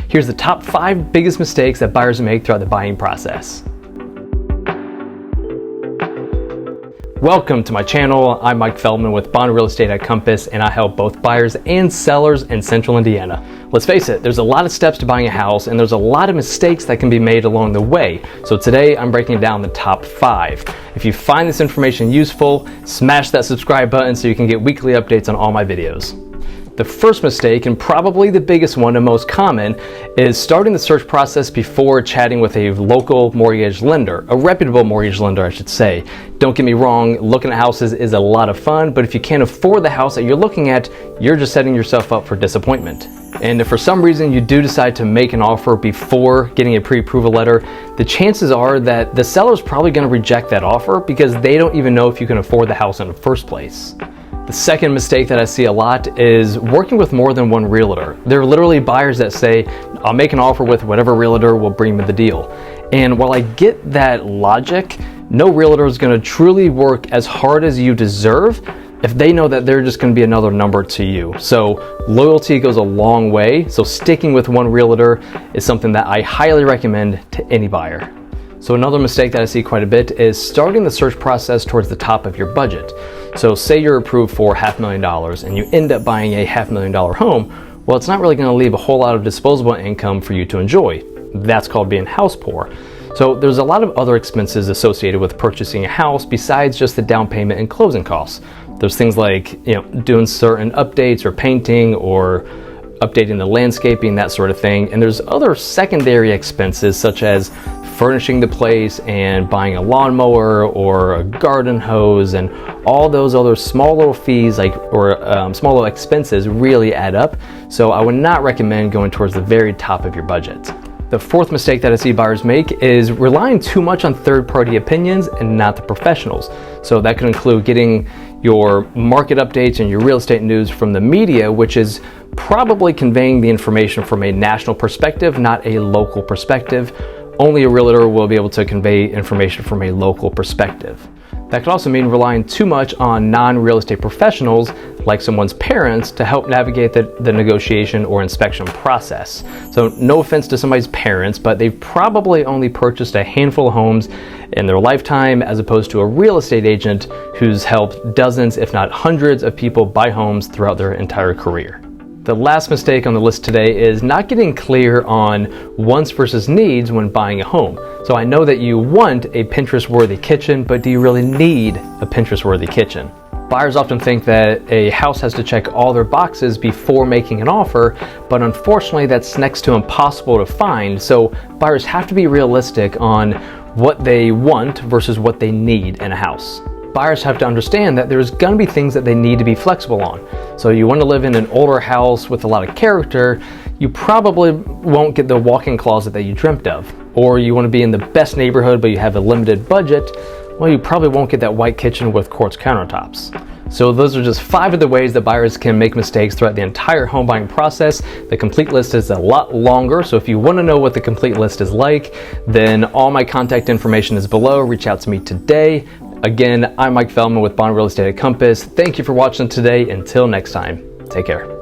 Here's the top 5 biggest mistakes that buyers make throughout the buying process. Welcome to my channel. I'm Mike Feldman with Bond Real Estate at Compass, and I help both buyers and sellers in Central Indiana. Let's face it, there's a lot of steps to buying a house, and there's a lot of mistakes that can be made along the way. So today I'm breaking down the top 5. If you find this information useful, smash that subscribe button so you can get weekly updates on all my videos. The first mistake, and probably the biggest one and most common, is starting the search process before chatting with a local mortgage lender, a reputable mortgage lender, I should say. Don't get me wrong, looking at houses is a lot of fun, but if you can't afford the house that you're looking at, you're just setting yourself up for disappointment. And if for some reason you do decide to make an offer before getting a pre-approval letter, the chances are that the seller's probably going to reject that offer because they don't even know if you can afford the house in the first place. The second mistake that I see a lot is working with more than one realtor. There are literally buyers that say, I'll make an offer with whatever realtor will bring me the deal. And while I get that logic, no realtor is going to truly work as hard as you deserve if they know that they're just going to be another number to you. So loyalty goes a long way. So sticking with one realtor is something that I highly recommend to any buyer. So another mistake that I see quite a bit is starting the search process towards the top of your budget. So say you're approved for $500,000 and you end up buying a $500,000 home, well, it's not really going to leave a whole lot of disposable income for you to enjoy. That's called being house poor. So there's a lot of other expenses associated with purchasing a house besides just the down payment and closing costs. There's things like, doing certain updates or painting or updating the landscaping, that sort of thing. And there's other secondary expenses such as furnishing the place and buying a lawnmower or a garden hose, and all those other small little fees small little expenses really add up. So I would not recommend going towards the very top of your budget. The fourth mistake that I see buyers make is relying too much on third-party opinions and not the professionals. So that could include getting your market updates and your real estate news from the media, which is probably conveying the information from a national perspective, not a local perspective. Only a realtor will be able to convey information from a local perspective. That could also mean relying too much on non-real estate professionals like someone's parents to help navigate the negotiation or inspection process. So no offense to somebody's parents, but they've probably only purchased a handful of homes in their lifetime as opposed to a real estate agent who's helped dozens, if not hundreds of people buy homes throughout their entire career. The last mistake on the list today is not getting clear on wants versus needs when buying a home. So I know that you want a Pinterest-worthy kitchen, but do you really need a Pinterest-worthy kitchen? Buyers often think that a house has to check all their boxes before making an offer, but unfortunately that's next to impossible to find. So buyers have to be realistic on what they want versus what they need in a house. Buyers have to understand that there's going to be things that they need to be flexible on. So you want to live in an older house with a lot of character, you probably won't get the walk-in closet that you dreamt of. Or you want to be in the best neighborhood but you have a limited budget, well, you probably won't get that white kitchen with quartz countertops. So those are just 5 of the ways that buyers can make mistakes throughout the entire home buying process. The complete list is a lot longer, so if you want to know what the complete list is like, then all my contact information is below. Reach out to me today. Again, I'm Mike Feldman with Bond Real Estate at Compass. Thank you for watching today. Until next time, take care.